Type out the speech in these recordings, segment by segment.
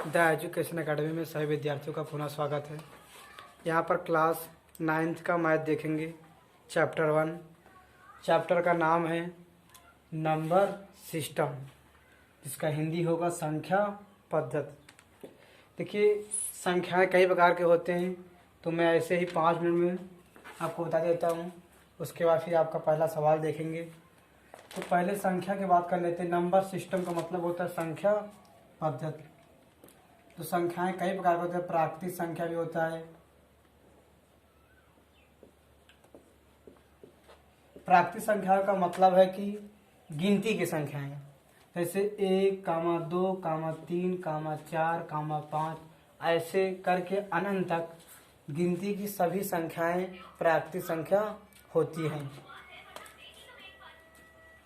The education academy में सभी विद्यार्थियों का पुनः स्वागत है। यहाँ पर क्लास 9th का मैथ देखेंगे। चैप्टर 1। चैप्टर का नाम है नंबर सिस्टम, जिसका हिंदी होगा संख्या पद्धति। देखिए, संख्याएं कई प्रकार के होते हैं, तो मैं ऐसे ही 5 मिनट में आपको बता देता हूँ। उसके बाद फिर आपका पहला सवाल देखेंगे। तो पहले संख्या की बात कर लेते हैं। नंबर सिस्टम का मतलब होता है संख्या पद्धति। तो संख्याएं कई प्रकार के होते हैं। प्राकृतिक संख्या भी होता है। प्राकृतिक संख्या का मतलब है कि गिनती की संख्याएं, जैसे 1, 2, 3, 4, 5, ऐसे करके अनंत तक गिनती की सभी संख्याएं प्राकृतिक संख्या होती हैं।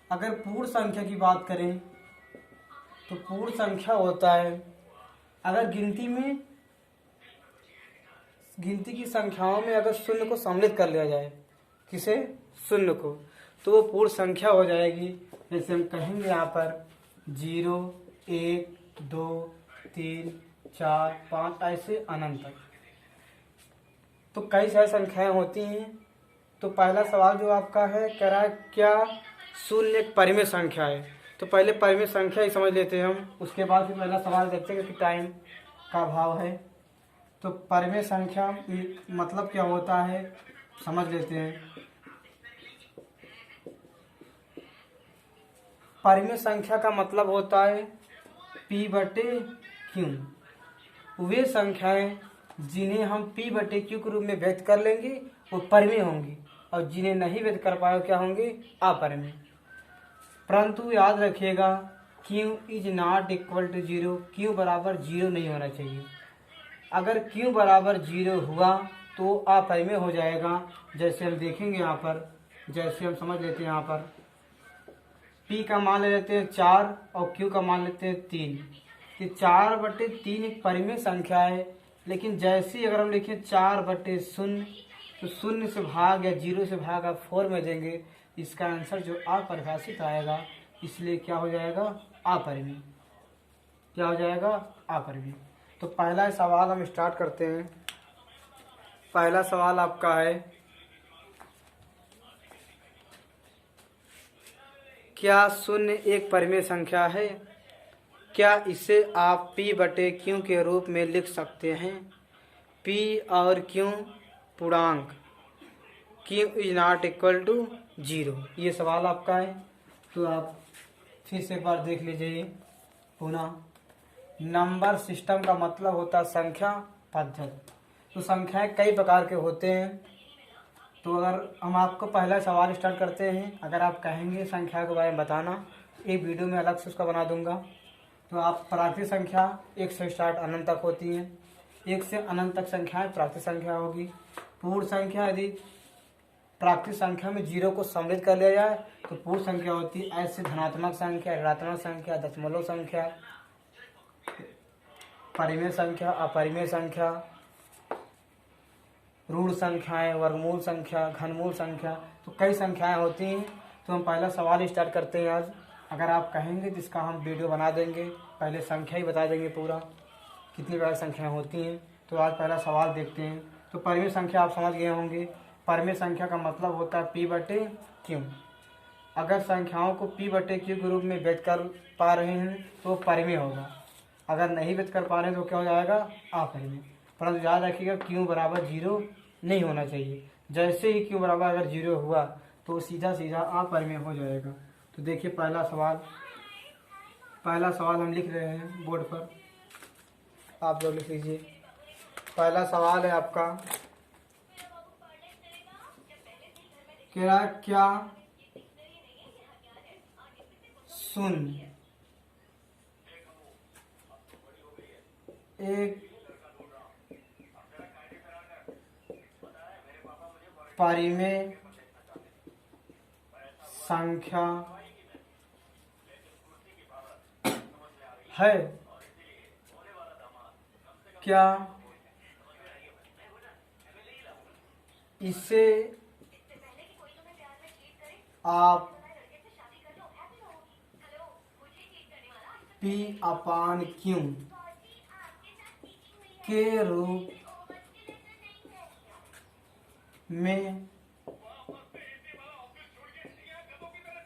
अगर पूर्ण संख्या की बात करें तो पूर्ण संख्या होता है अगर गिनती की संख्याओं में अगर शून्य को सम्मिलित कर लिया जाए, किसे? शून्य को, तो वो पूर्ण संख्या हो जाएगी। जैसे हम कहेंगे यहाँ पर 0, 1, 2, 3, 4, 5 ऐसे अनंत तक। तो कई सारी संख्याएं होती हैं। तो पहला सवाल जो आपका है, कह रहा है क्या शून्य एक परिमेय संख्या है? तो पहले परिमेय संख्या ही समझ लेते हैं हम, उसके बाद फिर पहला सवाल देखते हैं कि टाइम का अभाव है। तो परिमेय संख्या मतलब क्या होता है समझ लेते हैं। परिमेय संख्या का मतलब होता है P/Q। वे संख्याएं जिन्हें हम P/Q के रूप में व्यक्त कर लेंगे वो परिमेय होंगी, और जिन्हें नहीं व्यक्त कर पाए क्या होंगे? अपरिमेय। परंतु याद रखिएगा, Q is not equal to 0। Q बराबर 0 नहीं होना चाहिए। अगर Q बराबर 0 हुआ तो अपरिमेय हो जाएगा। जैसे हम देखेंगे यहाँ पर, जैसे हम समझ लेते हैं यहाँ पर P का मान ले लेते हैं 4 और Q का मान लेते हैं 3। ये 4/3 एक परिमेय संख्या है, लेकिन जैसे ही अगर हम लिखें 4/0 तो 0 से भाग या 0 से भाग आप 4 में देंगे, इसका आंसर जो अपरिभाषित आएगा, इसलिए क्या हो जाएगा? अपरिमेय। क्या हो जाएगा? अपरिमेय। तो पहला सवाल हम स्टार्ट करते हैं। पहला सवाल आपका है, क्या शून्य एक परिमेय संख्या है? क्या इसे आप P/Q के रूप में लिख सकते हैं? P और Q पूर्णांक, Q is not equal to 0। ये सवाल आपका है। तो आप फिर से एक बार देख लीजिए पुनः। नंबर सिस्टम का मतलब होता है संख्या पद्धति। तो संख्याएं कई प्रकार के होते हैं। तो अगर हम आपको पहला सवाल स्टार्ट करते हैं, अगर आप कहेंगे संख्या के बारे में बताना, एक वीडियो में अलग से उसका बना दूंगा। तो आप प्राकृतिक संख्या 1 से स्टार्ट अनंत तक होती हैं। 1 से अनंत तक संख्याएं प्राकृतिक संख्या होगी। पूर्ण संख्या, यदि प्राकृतिक संख्या में 0 को सम्मिलित कर लिया जाए तो पूर्ण संख्या होती है। ऐसे धनात्मक संख्या, ऋणात्मक संख्या, दशमलव संख्या, परिमेय संख्या, अपरिमेय संख्या, ऋण संख्याएं, वर्गमूल संख्या, घनमूल संख्या, तो कई संख्याएं होती हैं। तो हम पहला सवाल स्टार्ट करते हैं आज। अगर आप कहेंगे तो इसका हम वीडियो बना देंगे, पहले संख्या ही बता देंगे पूरा कितनी प्रकार संख्याएं होती हैं। तो आज पहला सवाल देखते हैं। तो परिमेय संख्या आप समझ गए होंगे। परिमेय संख्या का मतलब होता है P/Q। अगर संख्याओं को P/Q के रूप में व्यक्त कर पा रहे हैं तो परिमेय होगा। अगर नहीं व्यक्त कर पा रहे हैं तो क्या हो जाएगा? अपरिमेय। परंतु याद रखिएगा Q बराबर 0 नहीं होना चाहिए। जैसे ही Q बराबर अगर 0 हुआ तो सीधा सीधा अपरिमेय हो जाएगा। तो देखिए पहला सवाल हम लिख रहे हैं बोर्ड पर, आप लोग लिख लीजिए। पहला सवाल है आपका, क्या शून्य एक परिमेय संख्या है? क्या इसे आप P/Q के रूप में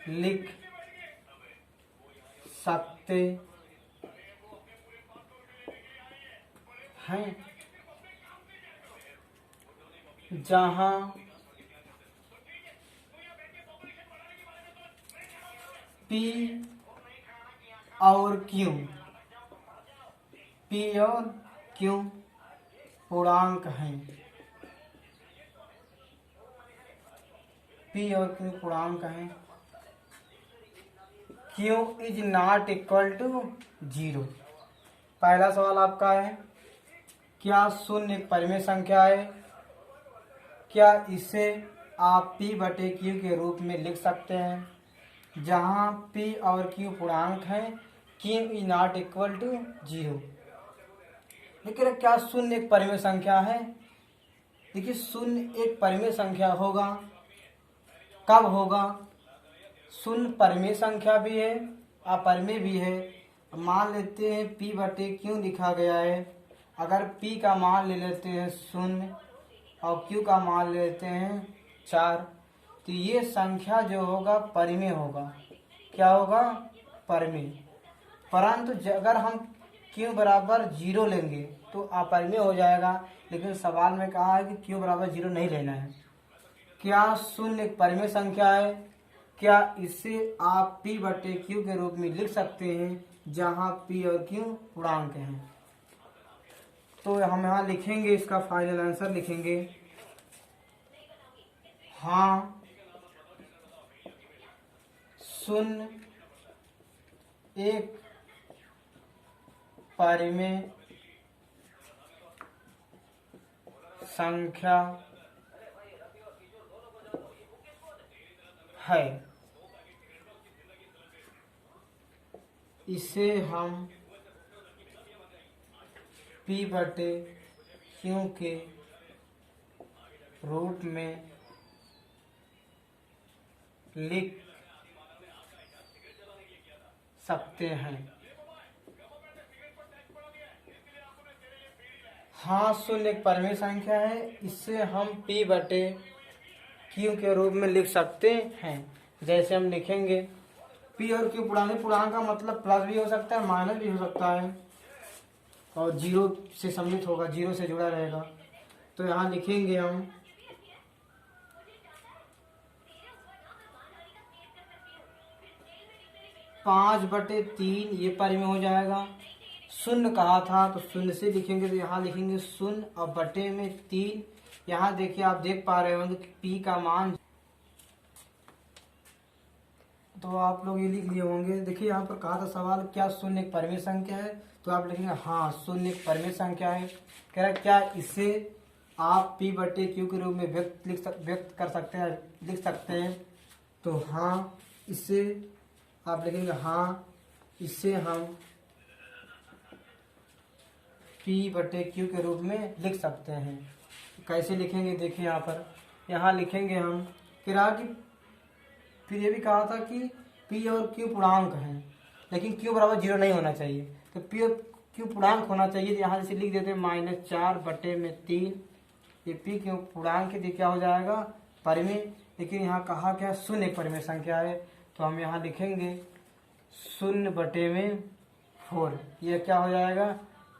लिख सकते हैं, जहां P और Q पूर्णांक हैं। P और Q पूर्णांक हैं। Q is not equal to 0। पहला सवाल आपका है, क्या शून्य एक परिमेय संख्या है? क्या इसे आप P बटे Q के रूप में लिख सकते हैं, जहां P और Q पूर्णांक हैं? Q is not equal to 0। देखिए, क्या शून्य एक परिमेय संख्या है? देखिए, शून्य एक परिमेय संख्या होगा, कब होगा? शून्य परिमेय संख्या भी है, अपरिमेय भी है। मान लेते हैं P बटे Q लिखा गया है। अगर P का मान ले लेते हैं 0 और Q का मान ले लेते हैं 4, तो ये संख्या जो होगा परिमेय होगा। क्या होगा? परिमेय। परंतु अगर हम Q बराबर 0 लेंगे तो अपरिमेय हो जाएगा। लेकिन सवाल में कहा है कि Q बराबर 0 नहीं लेना है। क्या शून्य एक परिमेय संख्या है? क्या इसे आप P बटे Q के रूप में लिख सकते हैं, जहां P और Q पूर्णांक हैं? तो हम यहाँ लिखेंगे, इसका फाइनल आंसर लिखेंगे, हाँ शून्य एक परिमेय संख्या है। इसे हम P बटे Q के रूप में लिख सकते हैं। हाँ, शून्य एक परिमेय संख्या है, इससे हम P बटे Q के रूप में लिख सकते हैं। जैसे हम लिखेंगे, P और Q पूर्णांक का मतलब प्लस भी हो सकता है, माइनस भी हो सकता है, और 0 से सम्मिलित होगा, 0 से जुड़ा रहेगा। तो यहाँ लिखेंगे हम 5/3, ये परिमेय हो जाएगा। शून्य कहा था तो शून्य से लिखेंगे, तो यहाँ लिखेंगे 0 और बटे में 3। यहाँ देखिए, आप देख पा रहे होंगे कि P का मान, तो आप लोग ये लिख लिए होंगे। देखिए, यहाँ पर कहा था सवाल, क्या शून्य एक परिमेय संख्या है? तो आप लिखेंगे हाँ शून्य एक परिमेय संख्या है। कह रहा क्या इसे आप P बटे Q के रूप में व्यक्त कर सकते हैं, लिख सकते हैं? तो हाँ, इसे आप लिखेंगे, हाँ इसे हम P बटे Q के रूप में लिख सकते हैं। कैसे लिखेंगे? देखिए यहाँ लिखेंगे हम, फिर ये भी कहा था कि P और Q पूर्णांक हैं, लेकिन Q बराबर 0 नहीं होना चाहिए। तो P और Q पूर्णांक होना चाहिए, तो यहाँ जैसे लिख देते हैं -4/3। ये P Q पूर्णांक के क्या हो जाएगा? परिमेय। लेकिन यहाँ कहा क्या? शून्य एक परिमेय संख्या है, तो हम यहाँ लिखेंगे 0/4। ये क्या हो जाएगा?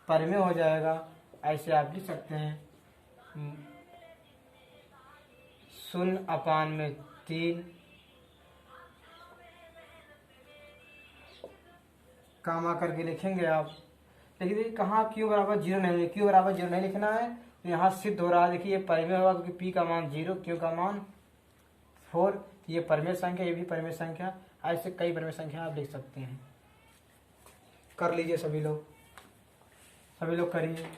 परिमेय हो जाएगा। ऐसे आप लिख सकते हैं 0/3 कामा करके लिखेंगे आप। लेकिन देखिए कहाँ Q बराबर 0 नहीं, Q बराबर 0 नहीं लिखना है, तो यहाँ सिद्ध हो रहा है। देखिए, ये परिमेय होगा क्योंकि P का मान 0, Q का मान 4। ये परिमेय संख्या, ये भी परिमेय संख्या। ऐसे कई परिमेय संख्या आप लिख सकते हैं। कर लीजिए सभी लोग करिए।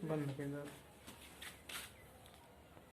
बंद करिए।